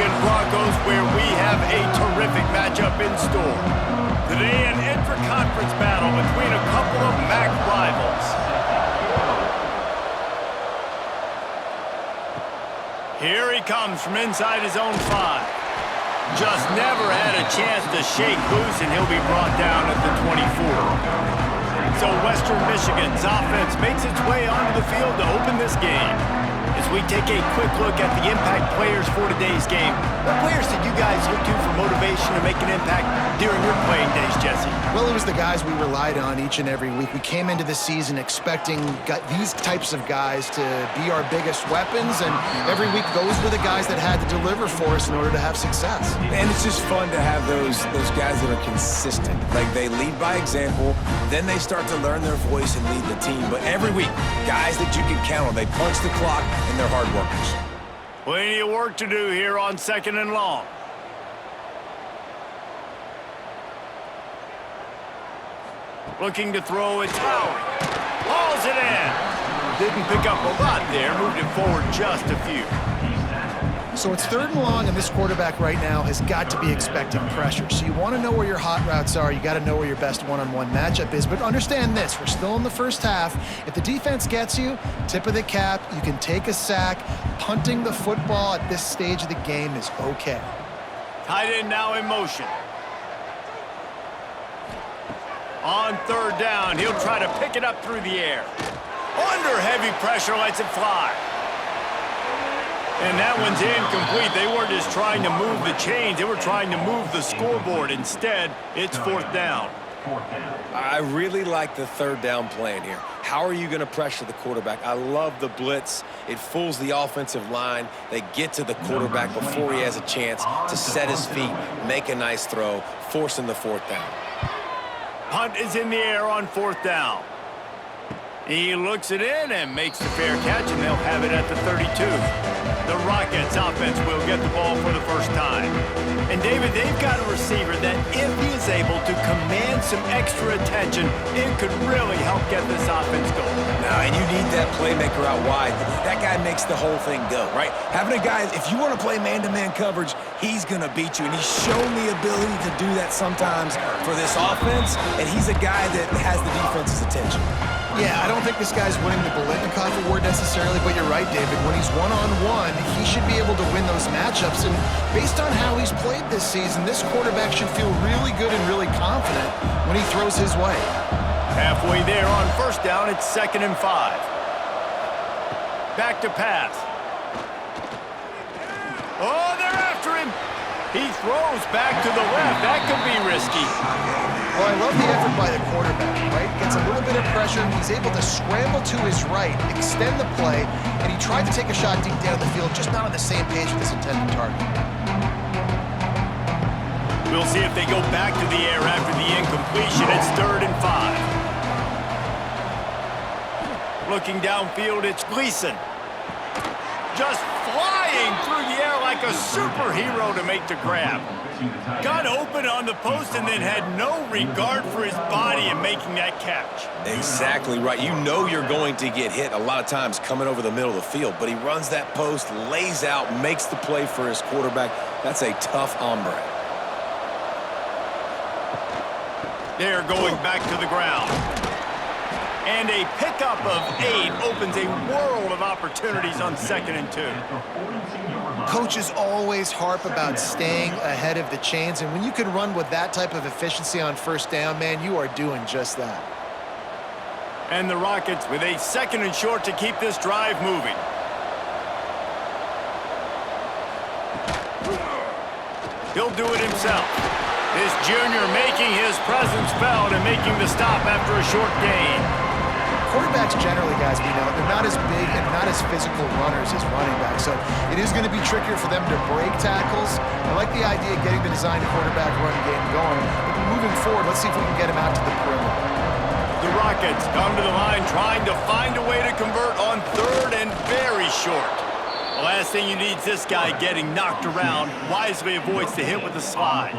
Michigan Broncos, where we have a terrific matchup in store. Today, an intra-conference battle between a couple of MAC rivals. Here he comes from inside his own 5. Just never had a chance to shake loose, and he'll be brought down at the 24. So Western Michigan's offense makes its way onto the field to open this game. As we take a quick look at the impact players for today's game, what players did you guys look to for motivation to make an impact during your playing days, Jesse? Well, it was the guys we relied on each and every week. We came into the season expecting these types of guys to be our biggest weapons, and every week those were the guys that had to deliver for us in order to have success. And it's just fun to have those guys that are consistent. Like, they lead by example, then they start to learn their voice and lead the team. But every week, guys that you can count on, they punch the clock, and they're hard workers. Plenty of work to do here on 2nd and long. Looking to throw, it's Lowry. Hauls it in. Didn't pick up a lot there, moved it forward just a few. So it's 3rd and long, and this quarterback right now has got to be expecting pressure. So you want to know where your hot routes are. You got to know where your best one-on-one matchup is. But understand this, we're still in the first half. If the defense gets you, tip of the cap, you can take a sack. Punting the football at this stage of the game is okay. Tight end now in motion. On 3rd down, he'll try to pick it up through the air. Under heavy pressure, lets it fly. And that one's incomplete. They weren't just trying to move the chains. They were trying to move the scoreboard. Instead, it's 4th down. I really like the 3rd down plan here. How are you going to pressure the quarterback? I love the blitz. It fools the offensive line. They get to the quarterback before he has a chance to set his feet, make a nice throw, forcing the 4th down. Punt is in the air on 4th down. He looks it in and makes the fair catch, and they'll have it at the 32. The Rockets offense will get the ball for the first time. And David, they've got a receiver that if he is able to command some extra attention, it could really help get this offense going. Now, and you need that playmaker out wide. That guy makes the whole thing go, right? Having a guy, if you want to play man-to-man coverage, he's going to beat you. And he's shown the ability to do that sometimes for this offense, and he's a guy that has the defense's attention. Yeah, I don't think this guy's winning the Biletnikoff Award necessarily, but you're right, David. When he's one-on-one, he should be able to win those matchups. And based on how he's played this season, this quarterback should feel really good and really confident when he throws his way. Halfway there on 1st down, it's 2nd and 5. Back to pass. Oh, they're after him. He throws back to the left. That could be risky. Well, I love the effort by the quarterback, right? Gets a little bit of pressure. He's able to scramble to his right, extend the play, and he tried to take a shot deep down the field, just not on the same page with his intended target. We'll see if they go back to the air after the incompletion. It's 3rd and 5. Looking downfield, it's Gleason. Just flying through the air like a superhero to make the grab. Got open on the post and then had no regard for his body in making that catch. Exactly right. You know you're going to get hit a lot of times coming over the middle of the field, but he runs that post, lays out, makes the play for his quarterback. That's a tough hombre. They're going back to the ground. And a pickup of 8 opens a world of opportunities on 2nd and 2. Coaches always harp about staying ahead of the chains, and when you can run with that type of efficiency on 1st down, man, you are doing just that. And the Rockets with a 2nd and short to keep this drive moving. He'll do it himself. This junior making his presence felt and making the stop after a short gain. Quarterbacks generally, guys, we know, they're not as big and not as physical runners as running backs, so it is going to be trickier for them to break tackles. I like the idea of getting the design quarterback run game going, but moving forward, let's see if we can get him out to the perimeter. The Rockets come to the line trying to find a way to convert on 3rd and very short. The last thing you need is this guy getting knocked around. Wisely avoids the hit with the slide.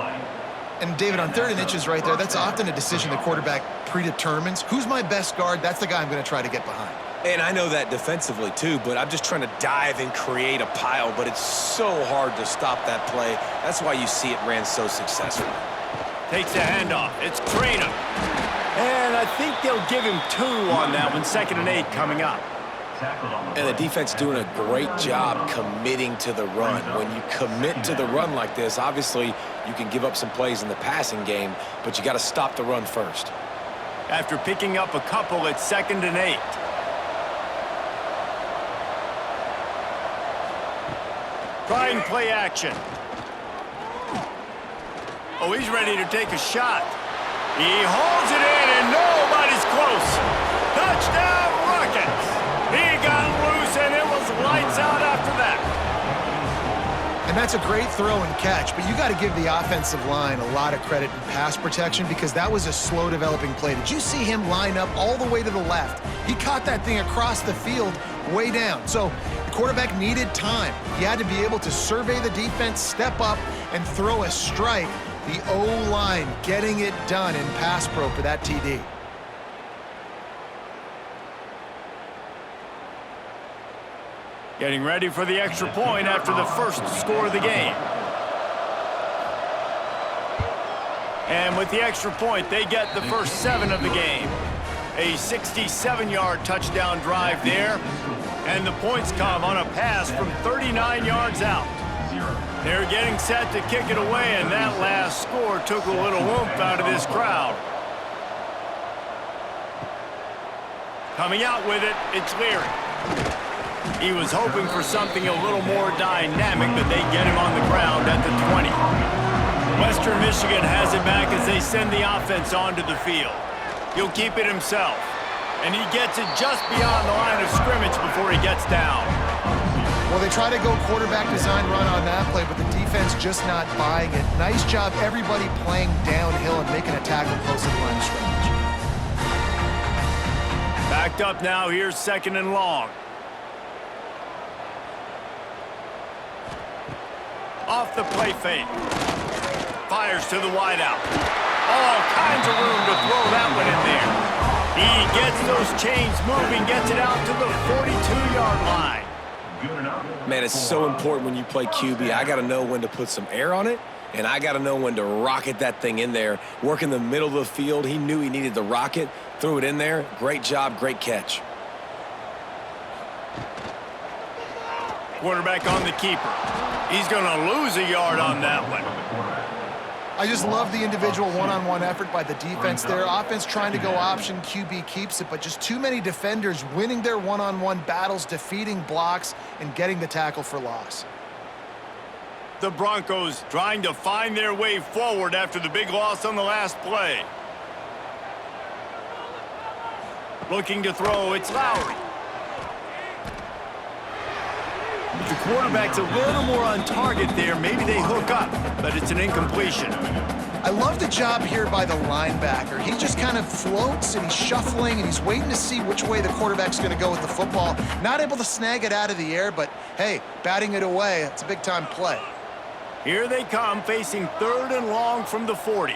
And David, on 3rd and inches right there, that's often a decision the quarterback predetermines. Who's my best guard? That's the guy I'm going to try to get behind. And I know that defensively too, but I'm just trying to dive and create a pile, but it's so hard to stop that play. That's why you see it ran so successfully. Takes the handoff. It's Creighton. And I think they'll give him 2 on that one. 2nd and 8 coming up. And the defense doing a great job committing to the run. When you commit to the run like this, obviously you can give up some plays in the passing game, but you got to stop the run first. After picking up a couple, it's 2nd and 8. Trying play action. Oh, he's ready to take a shot. He holds it in, and nobody's close. Touchdown, Rockets. He got loose, and it was lights out after that. And that's a great throw and catch, but you got to give the offensive line a lot of credit in pass protection because that was a slow developing play. Did you see him line up all the way to the left? He caught that thing across the field way down. So the quarterback needed time. He had to be able to survey the defense, step up, and throw a strike. The O-line getting it done in pass pro for that TD. Getting ready for the extra point after the first score of the game. And with the extra point, they get the first 7 of the game. A 67-yard touchdown drive there. And the points come on a pass from 39 yards out. They're getting set to kick it away, and that last score took a little oomph out of this crowd. Coming out with it, it's Leary. He was hoping for something a little more dynamic, but they get him on the ground at the 20. Western Michigan has it back as they send the offense onto the field. He'll keep it himself, and he gets it just beyond the line of scrimmage before he gets down. Well, they try to go quarterback design run on that play, but the defense just not buying it. Nice job, everybody playing downhill and making a tackle close to the line of scrimmage. Backed up now, here's 2nd and long. Off the play fake. Fires to the wideout. All kinds of room to throw that one in there. He gets those chains moving, gets it out to the 42-yard line. Man, it's so important when you play QB. I got to know when to put some air on it, and I got to know when to rocket that thing in there. Work in the middle of the field. He knew he needed the rocket, threw it in there. Great job, great catch. Quarterback on the keeper. He's going to lose a yard on that one. I just love the individual one-on-one effort by the defense there. Offense trying to go option, QB keeps it, but just too many defenders winning their one-on-one battles, defeating blocks, and getting the tackle for loss. The Broncos trying to find their way forward after the big loss on the last play. Looking to throw, it's Lowry. If the quarterback's a little more on target there, maybe they hook up, but it's an incompletion. I love the job here by the linebacker. He just kind of floats and he's shuffling and he's waiting to see which way the quarterback's going to go with the football. Not able to snag it out of the air, but hey, batting it away, it's a big-time play. Here they come, facing 3rd and long from the 40.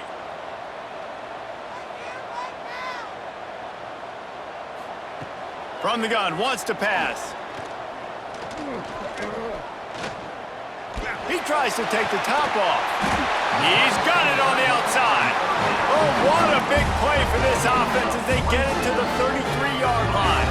From the gun, wants to pass. He tries to take the top off. He's got it on the outside. Oh, what a big play for this offense as they get it to the 33-yard line.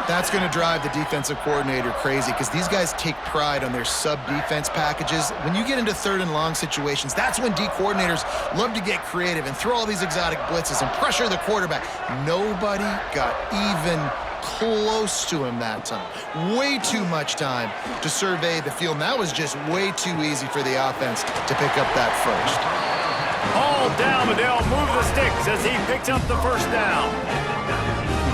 That's going to drive the defensive coordinator crazy because these guys take pride on their sub-defense packages. When you get into 3rd and long situations, that's when D coordinators love to get creative and throw all these exotic blitzes and pressure the quarterback. Nobody got even close to him that time. Way too much time to survey the field. And that was just way too easy for the offense to pick up that first. All down, but they'll move the sticks as he picks up the first down.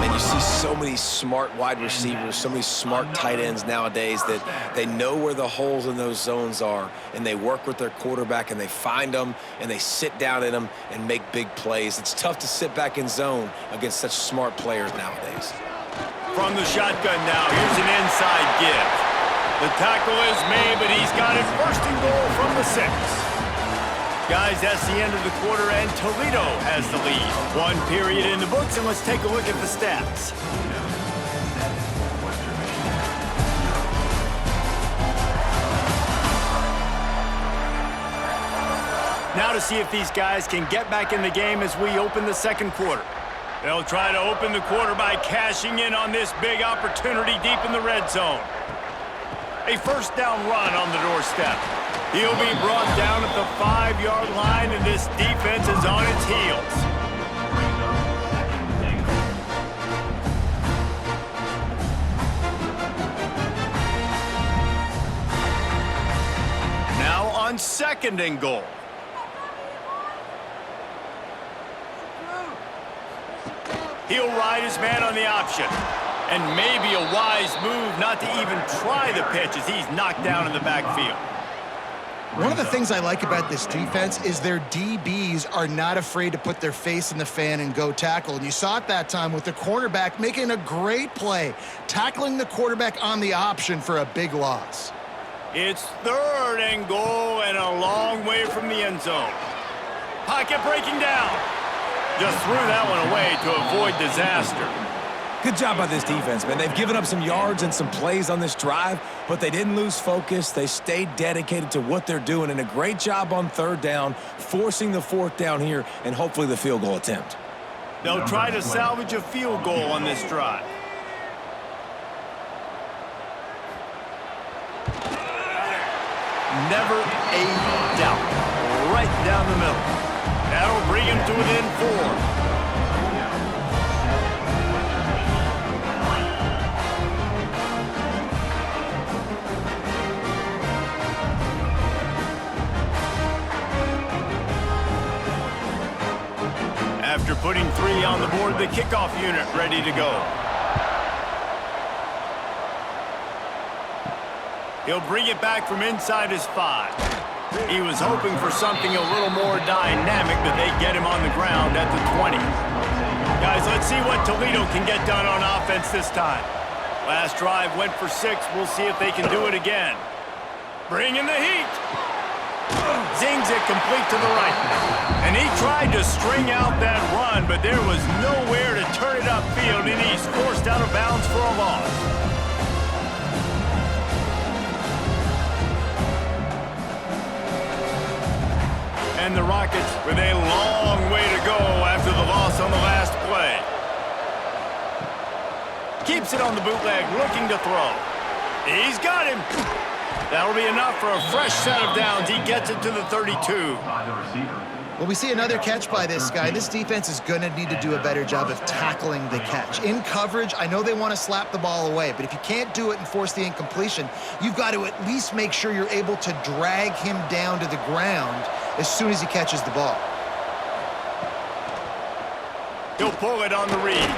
And you see so many smart wide receivers, so many smart tight ends nowadays that they know where the holes in those zones are, and they work with their quarterback, and they find them, and they sit down in them and make big plays. It's tough to sit back in zone against such smart players nowadays. From the shotgun now, here's an inside give. The tackle is made, but he's got it 1st and goal from the 6. Guys, that's the end of the quarter, and Toledo has the lead. 1 period in the books, and let's take a look at the stats. Now to see if these guys can get back in the game as we open the second quarter. They'll try to open the quarter by cashing in on this big opportunity deep in the red zone. A first down run on the doorstep. He'll be brought down at the 5-yard line, and this defense is on its heels. Now on 2nd and goal. He'll ride his man on the option. And maybe a wise move not to even try the pitch as he's knocked down in the backfield. One of the things I like about this defense is their DBs are not afraid to put their face in the fan and go tackle. And you saw it that time with the cornerback making a great play, tackling the quarterback on the option for a big loss. It's 3rd and goal and a long way from the end zone. Pocket breaking down. Just threw that one away to avoid disaster. Good job by this defense, man. They've given up some yards and some plays on this drive, but they didn't lose focus. They stayed dedicated to what they're doing, and a great job on 3rd down, forcing the 4th down here, and hopefully the field goal attempt. They'll try to salvage a field goal on this drive. Never a doubt. Right down the middle. That'll bring him to within 4. After putting 3 on the board, the kickoff unit ready to go. He'll bring it back from inside his 5. He was hoping for something a little more dynamic, but they get him on the ground at the 20. Guys, let's see what Toledo can get done on offense this time. Last drive went for 6. We'll see if they can do it again. Bring in the heat. Zings it complete to the right. And he tried to string out that run, but there was nowhere to turn it upfield, and he's forced out of bounds for a loss. And the Rockets with a long way to go after the loss on the last play. Keeps it on the bootleg, looking to throw. He's got him. That'll be enough for a fresh set of downs. He gets it to the 32. Well, we see another catch by this guy. This defense is going to need to do a better job of tackling the catch. In coverage, I know they want to slap the ball away, but if you can't do it and force the incompletion, you've got to at least make sure you're able to drag him down to the ground as soon as he catches the ball. He'll pull it on the read.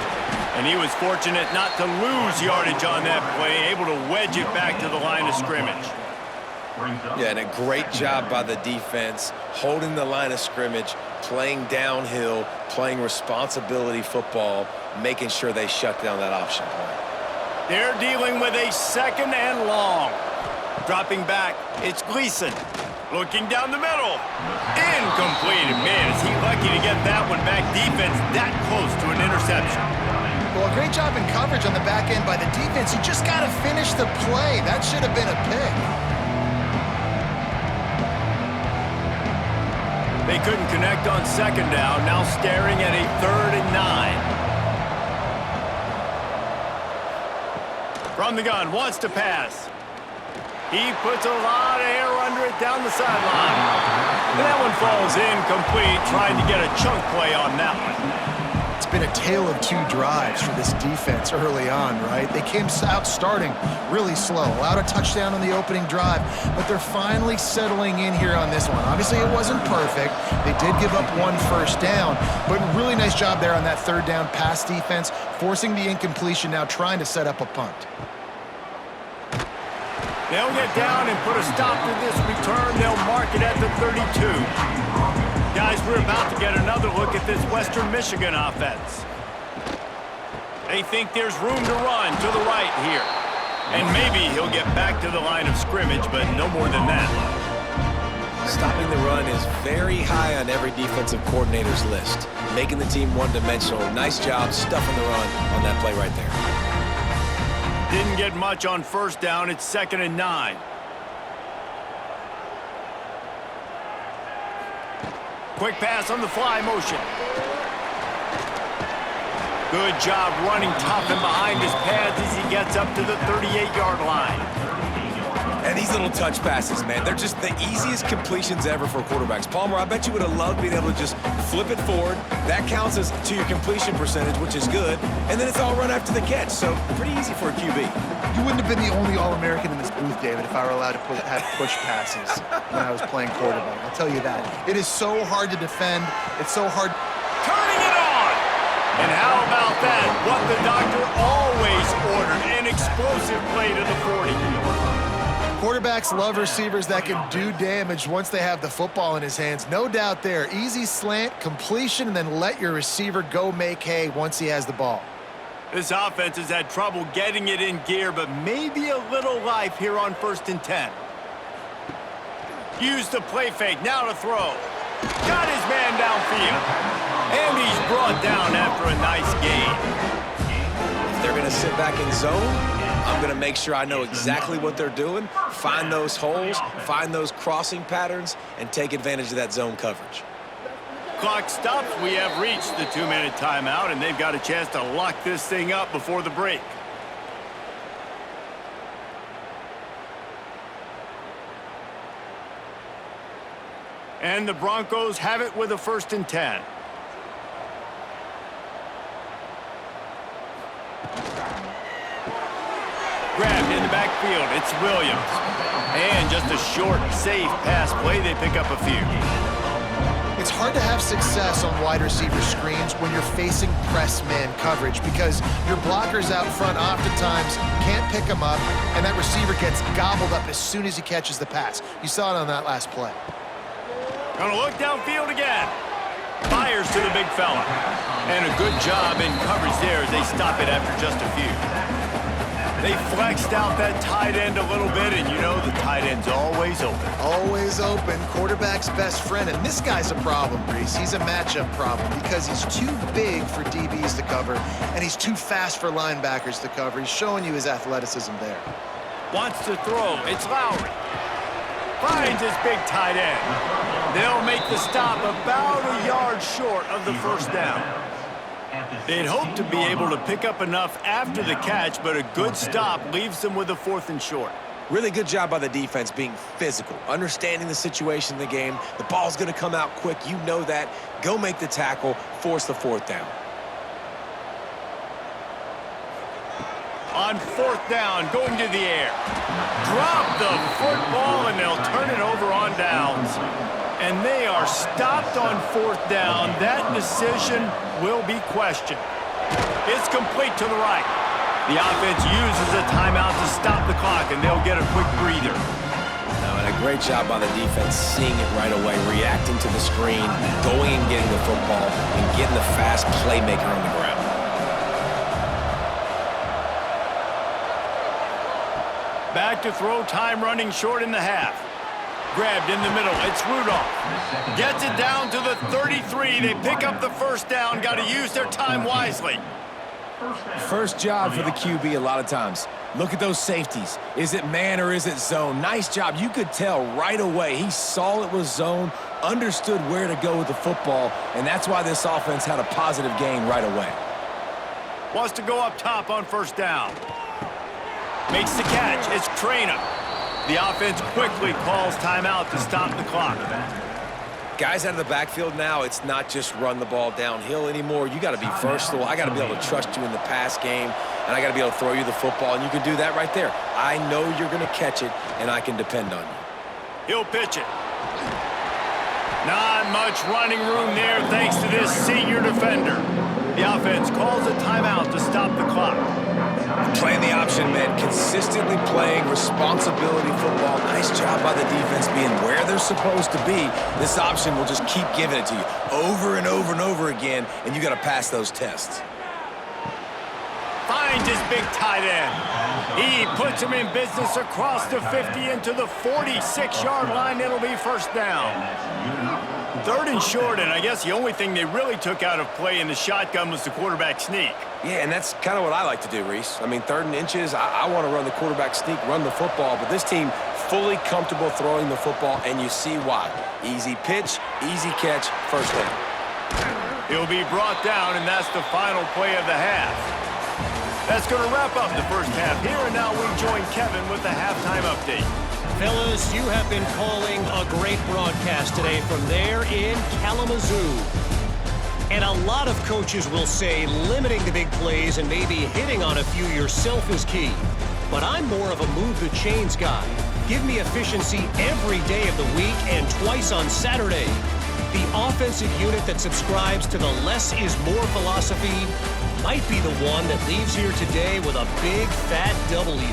And he was fortunate not to lose yardage on that play, able to wedge it back to the line of scrimmage. Yeah, and a great job by the defense, holding the line of scrimmage, playing downhill, playing responsibility football, making sure they shut down that option play. They're dealing with a 2nd and long. Dropping back, it's Gleason. Looking down the middle. Incomplete. Man, is he lucky to get that one back. Defense that close to an interception. Well, a great job in coverage on the back end by the defense. You just got to finish the play. That should have been a pick. They couldn't connect on 2nd down. Now staring at a 3rd and 9. From the gun, wants to pass. He puts a lot of air under it down the sideline. And that one falls incomplete, trying to get a chunk play on that one. It's been a tale of 2 drives for this defense early on, right? They came out starting really slow, allowed a touchdown on the opening drive, but they're finally settling in here on this one. Obviously, it wasn't perfect. They did give up 1 first down, but really nice job there on that 3rd down pass defense, forcing the incompletion, now trying to set up a punt. They'll get down and put a stop to this return. They'll mark it at the 32. Guys, we're about to get another look at this Western Michigan offense. They think there's room to run to the right here. And maybe he'll get back to the line of scrimmage, but no more than that. Stopping the run is very high on every defensive coordinator's list, making the team one-dimensional. Nice job stuffing the run on that play right there. Didn't get much on 1st down. It's 2nd and 9. Quick pass on the fly motion. Good job running tough and behind his pads as he gets up to the 38-yard line. And these little touch passes, man, they're just the easiest completions ever for quarterbacks. Palmer, I bet you would have loved being able to just flip it forward. That counts as to your completion percentage, which is good. And then it's all run after the catch, so pretty easy for a QB. You wouldn't have been the only All-American in this booth, David, if I were allowed to have push passes when I was playing quarterback. I'll tell you that. It is so hard to defend. It's so hard. Turning it on! And how about that? What the doctor always ordered, an explosive play to the 40. Quarterbacks love receivers that can do damage once they have the football in his hands. No doubt there. Easy slant, completion, and then let your receiver go make hay once he has the ball. This offense has had trouble getting it in gear, but maybe a little life here on 1st and 10. Use the play fake, now to throw. Got his man downfield. And he's brought down after a nice gain. If they're going to sit back in zone, I'm going to make sure I know exactly what they're doing, find those holes, find those crossing patterns, and take advantage of that zone coverage. Clock stops. We have reached the 2-minute timeout, and they've got a chance to lock this thing up before the break. And the Broncos have it with a 1st and 10. Grabbed in the backfield, it's Williams. And just a short, safe pass play, they pick up a few. It's hard to have success on wide receiver screens when you're facing press man coverage because your blockers out front oftentimes can't pick them up, and that receiver gets gobbled up as soon as he catches the pass. You saw it on that last play. Gonna look downfield again. Fires to the big fella. And a good job in coverage there as they stop it after just a few. They flexed out that tight end a little bit, and you know the tight end's always open. Always open, quarterback's best friend, and this guy's a problem, Reese. He's a matchup problem because he's too big for DBs to cover, and he's too fast for linebackers to cover. He's showing you his athleticism there. Wants to throw, it's Lowry. Finds his big tight end. They'll make the stop about a yard short of the 1st down. They'd hope to be able to pick up enough after the catch, but a good stop leaves them with a 4th and short. Really good job by the defense being physical, understanding the situation in the game. The ball's going to come out quick. You know that. Go make the tackle, force the 4th down. On 4th down, going to the air. Drop the football, and they'll turn it over on downs. And they are stopped on 4th down. That decision will be questioned. It's complete to the right. The offense uses a timeout to stop the clock, and they'll get a quick breather. And a great job by the defense seeing it right away, reacting to the screen, going and getting the football, and getting the fast playmaker on the ground. Back to throw, time running short in the half. Grabbed in the middle, it's Rudolph. Gets it down to the 33. They pick up the 1st down, got to use their time wisely. First job for the QB a lot of times. Look at those safeties. Is it man or is it zone? Nice job. You could tell right away. He saw it was zone, understood where to go with the football, and that's why this offense had a positive gain right away. Wants to go up top on 1st down. Makes the catch. It's Traina. The offense quickly calls timeout to stop the clock. Guys out of the backfield now, it's not just run the ball downhill anymore. You got to be versatile. I got to be able to trust you in the pass game, and I got to be able to throw you the football, and you can do that right there. I know you're going to catch it, and I can depend on you. He'll pitch it. Not much running room there thanks to this senior defender. The offense calls a timeout to stop the clock. Playing the option, man. Consistently playing responsibility football. Nice job by the defense being where they're supposed to be. This option will just keep giving it to you over and over and over again, and you got to pass those tests. Finds finds his big tight end. He puts him in business across the 50 into the 46-yard line. It'll be first down. 3rd and short, and I guess the only thing they really took out of play in the shotgun was the quarterback sneak. Yeah, and that's kind of what I like to do, Reese. I mean, 3rd and inches, I want to run the quarterback sneak, run the football, but this team fully comfortable throwing the football, and you see why. Easy pitch, easy catch, first down. He'll be brought down, and that's the final play of the half. That's going to wrap up the first half here, and now we join Kevin with the halftime update. Fellas, you have been calling a great broadcast today from there in Kalamazoo. And a lot of coaches will say limiting the big plays and maybe hitting on a few yourself is key. But I'm more of a move the chains guy. Give me efficiency every day of the week and twice on Saturday. The offensive unit that subscribes to the less is more philosophy might be the one that leaves here today with a big fat W.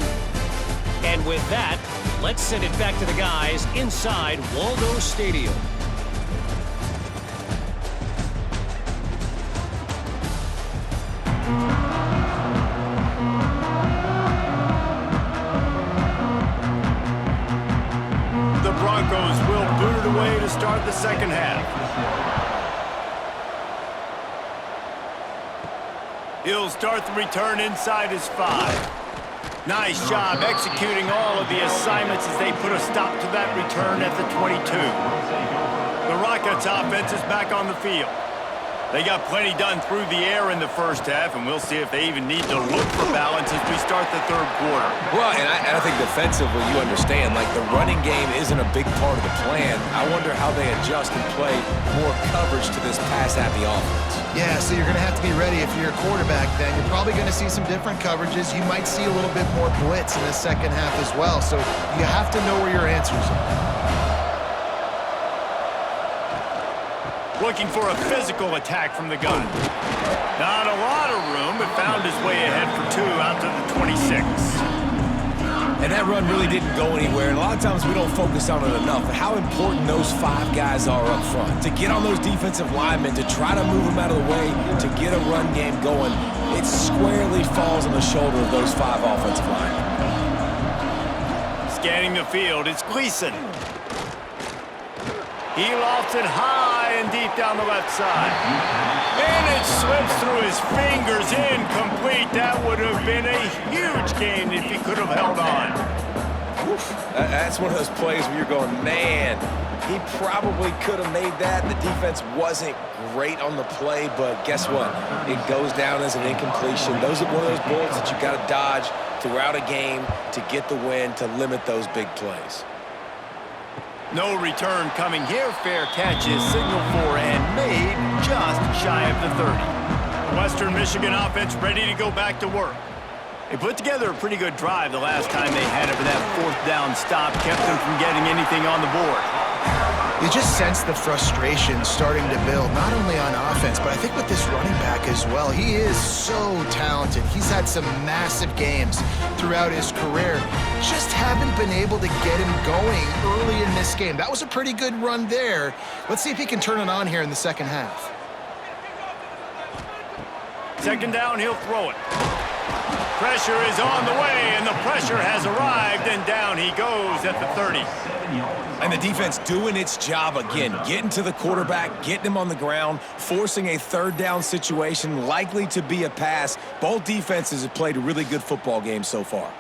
And with that, let's send it back to the guys inside Waldo Stadium. The Broncos will boot it away to start the second half. He'll start the return inside his 5. Nice job executing all of the assignments as they put a stop to that return at the 22. The Rockets offense is back on the field. They got plenty done through the air in the first half, and we'll see if they even need to look for balance as we start the 3rd quarter. Well, and I think defensively, you understand, like the running game isn't a big part of the plan. I wonder how they adjust and play more coverage to this pass-happy offense. Yeah, so you're going to have to be ready if you're a quarterback then. You're probably going to see some different coverages. You might see a little bit more blitz in the second half as well. So you have to know where your answers are. Looking for a physical attack from the gun. Not a lot of room, but found his way ahead for 2 out to the 26. And that run really didn't go anywhere. And a lot of times we don't focus on it enough. But how important those 5 guys are up front. To get on those defensive linemen, to try to move them out of the way, to get a run game going, it squarely falls on the shoulder of those 5 offensive linemen. Scanning the field, it's Gleason. He lofts it high and deep down the left side. And it slips through his fingers, incomplete. That would have been a huge gain if he could have held on. That's one of those plays where you're going, man, he probably could have made that. The defense wasn't great on the play, but guess what? It goes down as an incompletion. Those are one of those bullets that you got to dodge throughout a game to get the win, to limit those big plays. No return coming here. Fair catch is signaled for and made just shy of the 30. Western Michigan offense ready to go back to work. They put together a pretty good drive the last time they had it, but that 4th down stop kept them from getting anything on the board. You just sense the frustration starting to build, not only on offense, but I think with this running back as well. He is so talented. He's had some massive games throughout his career. Just haven't been able to get him going early in this game. That was a pretty good run there. Let's see if he can turn it on here in the second half. 2nd down, he'll throw it. Pressure is on the way, and the pressure has arrived, and down he goes at the 30. And the defense doing its job again, getting to the quarterback, getting him on the ground, forcing a 3rd down situation, likely to be a pass. Both defenses have played a really good football game so far.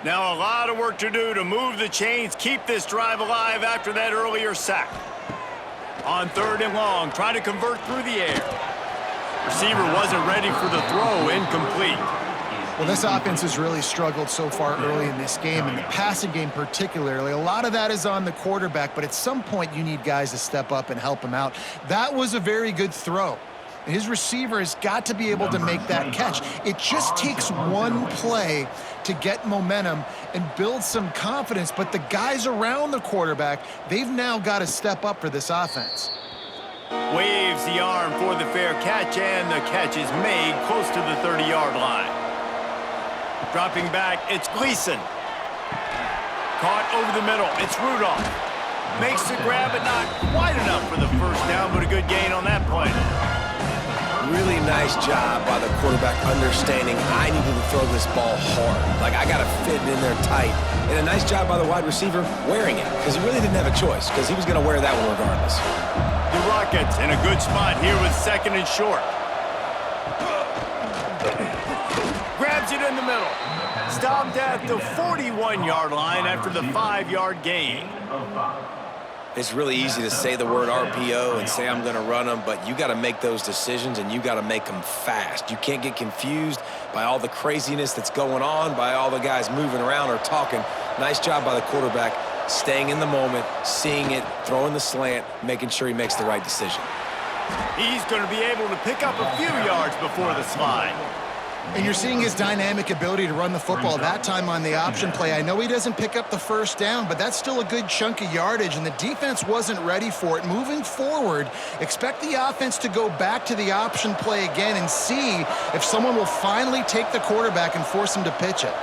Now a lot of work to do to move the chains, keep this drive alive after that earlier sack. On 3rd and long, trying to convert through the air. Receiver wasn't ready for the throw, incomplete. Well, this offense has really struggled so far early in this game, and the passing game particularly. A lot of that is on the quarterback, but at some point you need guys to step up and help him out. That was a very good throw. His receiver has got to be able to make that catch. It just takes one play to get momentum and build some confidence, but the guys around the quarterback, they've now got to step up for this offense. Waves the arm for the fair catch, and the catch is made close to the 30-yard line. Dropping back, it's Gleason. Caught over the middle, it's Rudolph. Makes the grab, but not quite enough for the first down, but a good gain on that play. Really nice job by the quarterback understanding I needed to throw this ball hard. Like, I got to fit it in there tight. And a nice job by the wide receiver wearing it, because he really didn't have a choice, because he was going to wear that one regardless. The Rockets in a good spot here with second and short. Grabs it in the middle. Stopped at the 41-yard line after the 5-yard gain. It's really easy to say the word RPO and say I'm going to run them, but you got to make those decisions and you got to make them fast. You can't get confused by all the craziness that's going on, by all the guys moving around or talking. Nice job by the quarterback, staying in the moment, seeing it, throwing the slant, making sure he makes the right decision. He's going to be able to pick up a few yards before the slide. And you're seeing his dynamic ability to run the football, that time on the option play. I know he doesn't pick up the first down, but that's still a good chunk of yardage, and the defense wasn't ready for it. Moving forward, expect the offense to go back to the option play again and see if someone will finally take the quarterback and force him to pitch it.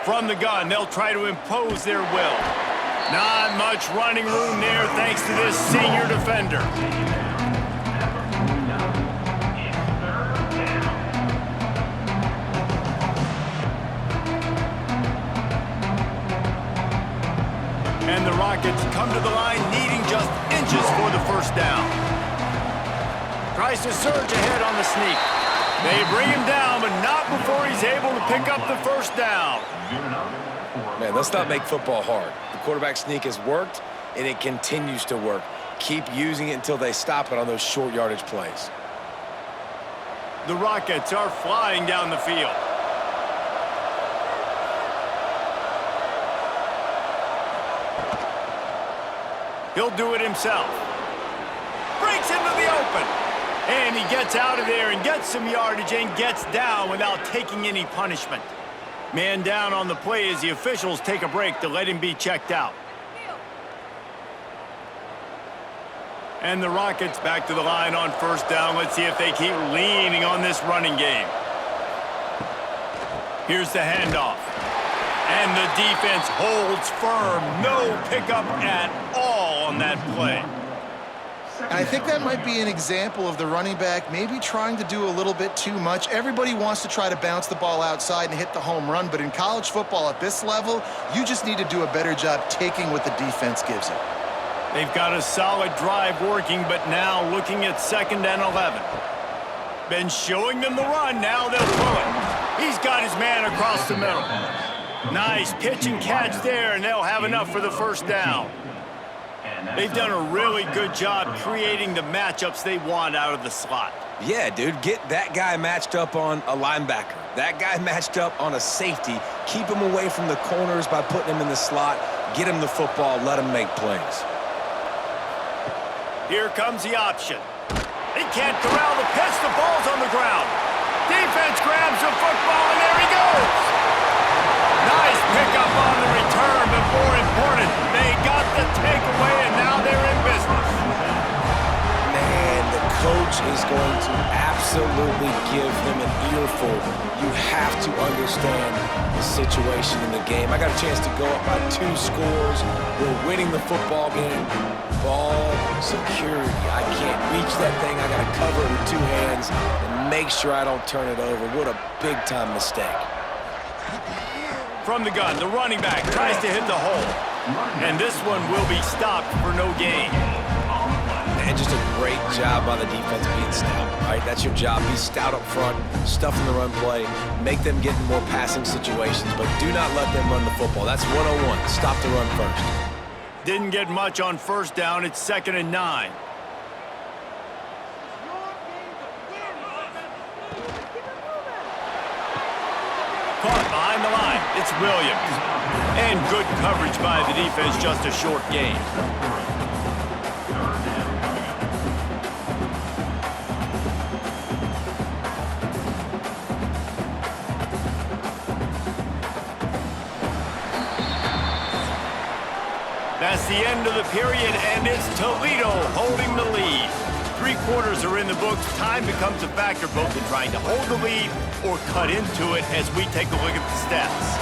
From the gun, they'll try to impose their will. Not much running room there thanks to this senior defender. And the Rockets come to the line needing just inches for the first down. Tries to surge ahead on the sneak. They bring him down, but not before he's able to pick up the first down. Man, let's not make football hard. The quarterback sneak has worked, and it continues to work. Keep using it until they stop it on those short yardage plays. The Rockets are flying down the field. He'll do it himself. Breaks into the open. And he gets out of there and gets some yardage and gets down without taking any punishment. Man down on the play as the officials take a break to let him be checked out. And the Rockets back to the line on first down. Let's see if they keep leaning on this running game. Here's the handoff. And the defense holds firm. No pickup at all on that play. And I think that might be an example of the running back maybe trying to do a little bit too much. Everybody wants to try to bounce the ball outside and hit the home run, but in college football at this level, you just need to do a better job taking what the defense gives you. They've got a solid drive working, but now looking at 2nd and 11. Been showing them the run, now they'll throw it. He's got his man across the middle. Nice pitch and catch there, and they'll have enough for the first down. They've done a really good job creating the matchups they want out of the slot. Yeah, dude, get that guy matched up on a linebacker. That guy matched up on a safety. Keep him away from the corners by putting him in the slot. Get him the football, let him make plays. Here comes the option. He can't corral the pitch, the ball's on the ground. Defense grabs the football, and there he goes. Nice pickup on the return, but more important, they got the takeaway, and now they're in business. Man, the coach is going to absolutely give him an earful. You have to understand the situation in the game. I got a chance to go up by 2 scores. We're winning the football game. Ball security. I can't reach that thing. I got to cover it with 2 hands and make sure I don't turn it over. What a big-time mistake. From the gun, the running back tries to hit the hole. And this one will be stopped for no gain. And just a great job by the defense being stout. All right, that's your job. Be stout up front, stuff in the run play, make them get in more passing situations, but do not let them run the football. That's 101. Stop the run first. Didn't get much on first down. It's 2nd and 9. Caught behind the line. It's Williams. And good coverage by the defense, just a short gain. That's the end of the period, and it's Toledo holding the lead. 3 quarters are in the books. Time becomes a factor both in trying to hold the lead or cut into it as we take a look at the stats.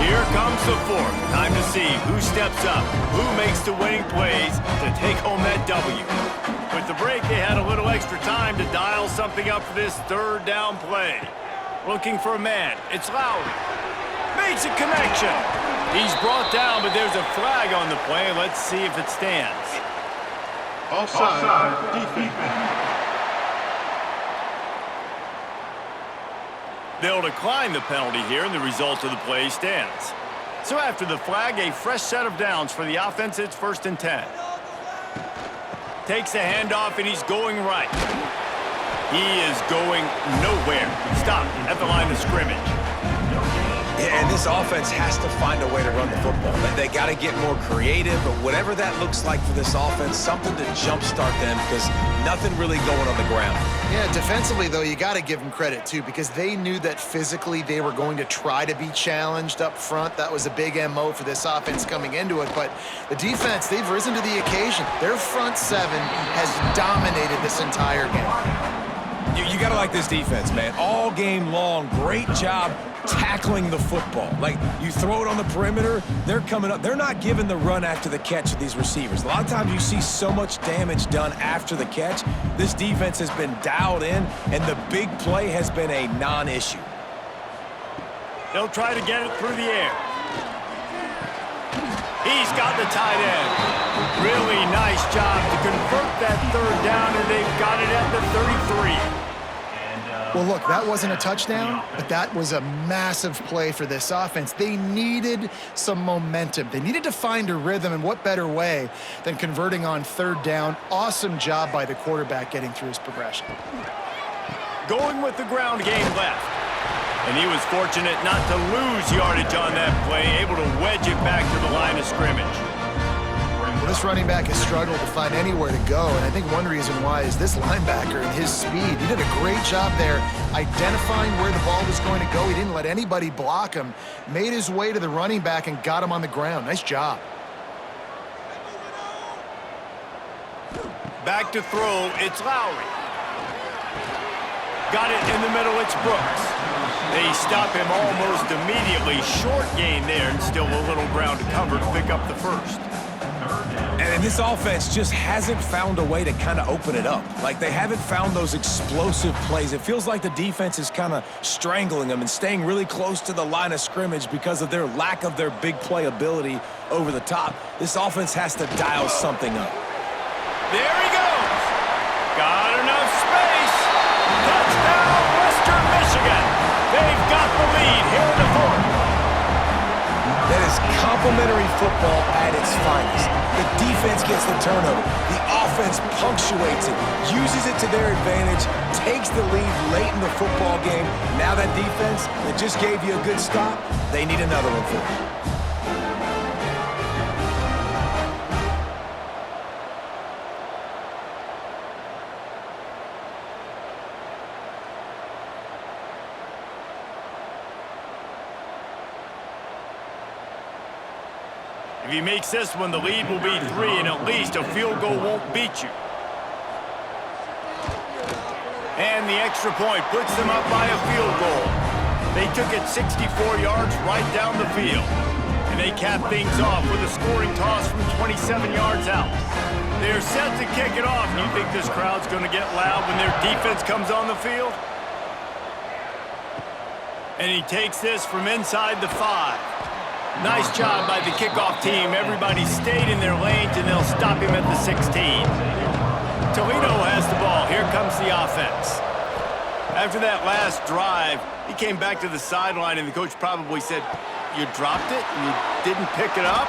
Here comes the fourth. Time to see who steps up, who makes the winning plays to take home that W. With the break, they had a little extra time to dial something up for this third down play. Looking for a man. It's Lowry. Makes a connection. He's brought down, but there's a flag on the play. Let's see if it stands. Offside, defense. They'll decline the penalty here, and the result of the play stands. So after the flag, a fresh set of downs for the offense. It's 1st and 10. Takes the handoff, and he's going right. He is going nowhere. Stopped at the line of scrimmage. Yeah, and this offense has to find a way to run the football. They got to get more creative, but whatever that looks like for this offense, something to jumpstart them because nothing really going on the ground. Yeah, defensively, though, you got to give them credit, too, because they knew that physically they were going to try to be challenged up front. That was a big MO for this offense coming into it. But the defense, they've risen to the occasion. Their front seven has dominated this entire game. You got to like this defense, man. All game long, great job tackling the football. Like, you throw it on the perimeter, they're coming up. They're not giving the run after the catch of these receivers. A lot of times you see so much damage done after the catch. This defense has been dialed in, and the big play has been a non-issue. They'll try to get it through the air. He's got the tight end. Really nice job to convert that third down, and they've got it at the 33. Well, look, that wasn't a touchdown, but that was a massive play for this offense. They needed some momentum. They needed to find a rhythm, and what better way than converting on third down. Awesome job by the quarterback getting through his progression. Going with the ground game left. And he was fortunate not to lose yardage on that play, able to wedge it back to the line of scrimmage. Well, this running back has struggled to find anywhere to go, and I think one reason why is this linebacker and his speed. He did a great job there identifying where the ball was going to go. He didn't let anybody block him, made his way to the running back and got him on the ground. Nice job. Back to throw, it's Lowry. Got it in the middle, it's Brooks. They stop him almost immediately. Short gain there, and still a little ground to cover to pick up the first. And this offense just hasn't found a way to kind of open it up. Like, they haven't found those explosive plays. It feels like the defense is kind of strangling them and staying really close to the line of scrimmage because of their lack of their big play ability over the top. This offense has to dial something up. There he goes. Got enough space. Touchdown, Western Michigan. They've got the lead here in the fourth. That is complimentary football at its finest. The defense gets the turnover. The offense punctuates it, uses it to their advantage, takes the lead late in the football game. Now that defense that just gave you a good stop, they need another one for you. If he makes this one, the lead will be 3, and at least a field goal won't beat you. And the extra point puts them up by a field goal. They took it 64 yards right down the field. And they cap things off with a scoring toss from 27 yards out. They're set to kick it off. And you think this crowd's going to get loud when their defense comes on the field? And he takes this from inside the 5. Nice job by the kickoff team. Everybody stayed in their lanes, and they'll stop him at the 16. Toledo has the ball. Here comes the offense. After that last drive, he came back to the sideline, and the coach probably said, "You dropped it? You didn't pick it up?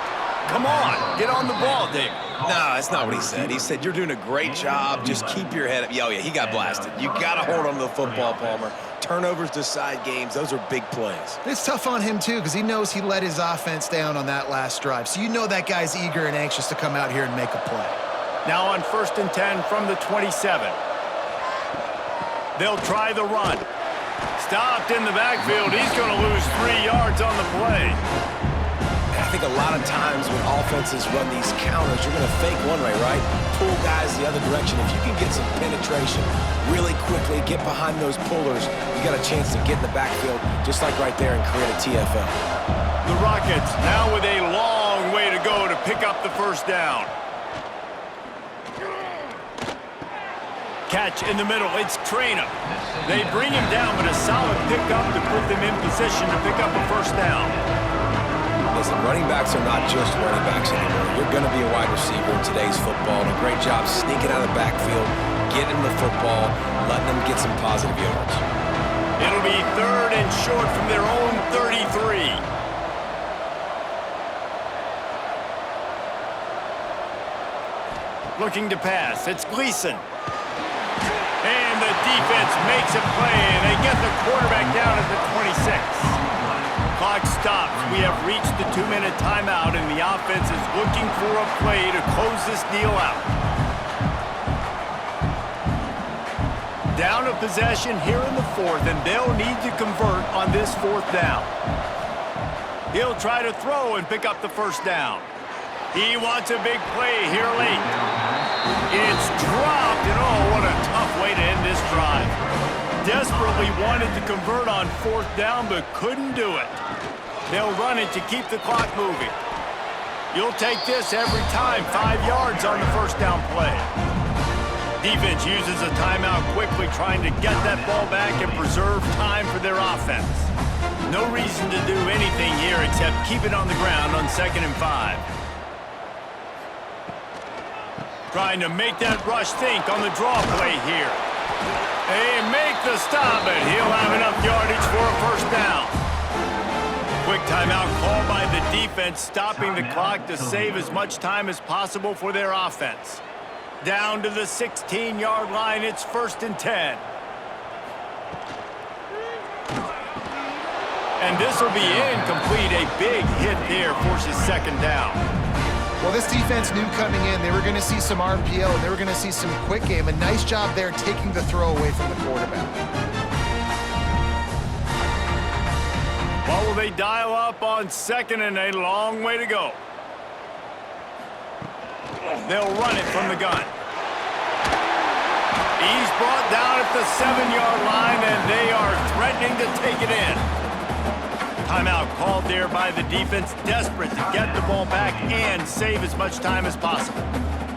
Come on, get on the ball, Dave." No, that's not what he said. He said, "You're doing a great job. Just keep your head up." Oh, yeah, he got blasted. You got to hold on to the football, Palmer. Turnovers decide games. Those are big plays. It's tough on him, too, because he knows he let his offense down on that last drive. So you know that guy's eager and anxious to come out here and make a play. Now on 1st and 10 from the 27. They'll try the run. Stopped in the backfield. He's going to lose 3 yards on the play. I think a lot of times when offenses run these counters, you're going to fake one way, right? Pull guys the other direction. If you can get some penetration really quickly, get behind those pullers, you got a chance to get in the backfield, just like right there, and create a TFL. The Rockets now with a long way to go to pick up the first down. Catch in the middle, it's Traynor. They bring him down, but a solid pickup to put them in position to pick up a first down. Listen, running backs are not just running backs anymore. You're going to be a wide receiver in today's football, and a great job sneaking out of the backfield, getting the football, letting them get some positive yards. It'll be 3rd and short from their own 33. Looking to pass, it's Gleason. And the defense makes a play, and they get the quarterback down at the 26. Clock stops. We have reached the 2-minute timeout, and the offense is looking for a play to close this deal out. Down a possession here in the 4th, and they'll need to convert on this 4th down. He'll try to throw and pick up the first down. He wants a big play here late. It's dropped, and oh, what a tough way to end this drive. Desperately wanted to convert on 4th down, but couldn't do it. They'll run it to keep the clock moving. You'll take this every time, 5 yards on the first down play. Defense uses a timeout quickly, trying to get that ball back and preserve time for their offense. No reason to do anything here except keep it on the ground on 2nd and 5. Trying to make that rush think on the draw play here. They make the stop, but he'll have enough yardage for a first down. Quick timeout called by the defense, stopping the clock to save as much time as possible for their offense. Down to the 16-yard line, it's 1st and 10. And this will be incomplete. A big hit there forces 2nd down. Well, this defense knew coming in they were going to see some RPO, and they were going to see some quick game. A nice job there taking the throw away from the quarterback. Well, will they dial up on 2nd and a long way to go? They'll run it from the gun. He's brought down at the 7-yard line, and they are threatening to take it in. Timeout called there by the defense, desperate to get the ball back and save as much time as possible.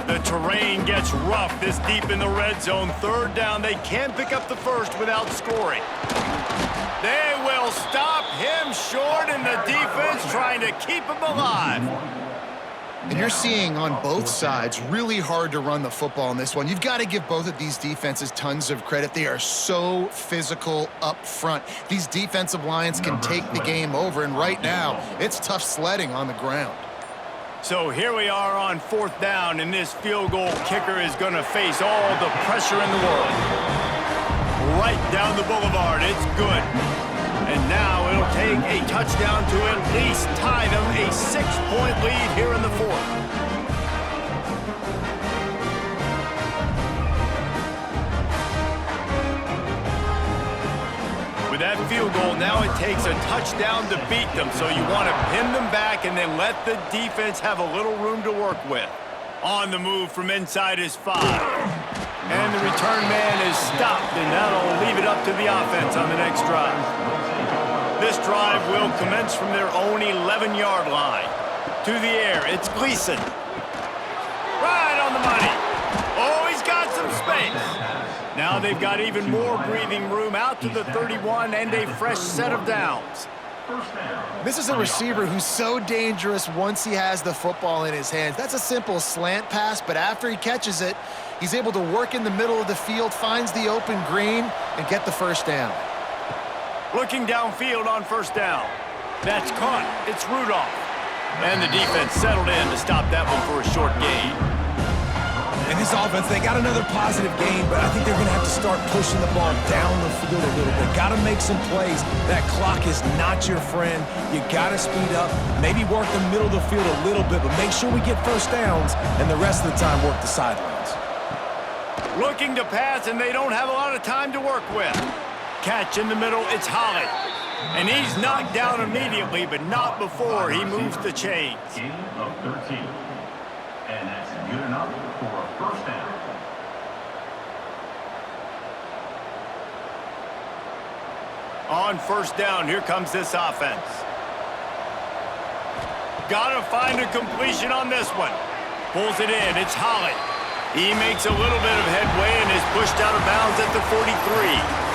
The terrain gets rough this deep in the red zone. 3rd down, they can't pick up the first without scoring. They will stop him short, and the defense trying to keep him alive. And you're seeing on both sides really hard to run the football in this one. You've got to give both of these defenses tons of credit. They are so physical up front. These defensive lines can take the game over, and right now, it's tough sledding on the ground. So here we are on 4th down, and this field goal kicker is going to face all the pressure in the world. Right down the boulevard, it's good. And now it'll take a touchdown to at least tie them a 6-point lead here in the 4th. With that field goal, now it takes a touchdown to beat them, so you want to pin them back and then let the defense have a little room to work with. On the move from inside is 5. And the return man is stopped, and that'll leave it up to the offense on the next drive. This drive will commence from their own 11-yard line. To the air, it's Gleason. Right on the money. Oh, he's got some space. Now they've got even more breathing room out to the 31 and a fresh set of downs. This is a receiver who's so dangerous once he has the football in his hands. That's a simple slant pass, but after he catches it, he's able to work in the middle of the field, finds the open green, and get the first down. Looking downfield on 1st down. That's caught. It's Rudolph. And the defense settled in to stop that one for a short gain. And this offense, they got another positive game, but I think they're going to have to start pushing the ball down the field a little bit. Got to make some plays. That clock is not your friend. You got to speed up, maybe work the middle of the field a little bit, but make sure we get first downs, and the rest of the time work the sidelines. Looking to pass, and they don't have a lot of time to work with. Catch in the middle, it's Holly. And he's knocked down immediately, but not before he moves the chains. Gain of 13. And that's good enough for a first down. On first down, here comes this offense. Gotta find a completion on this one. Pulls it in, it's Holly. He makes a little bit of headway and is pushed out of bounds at the 43.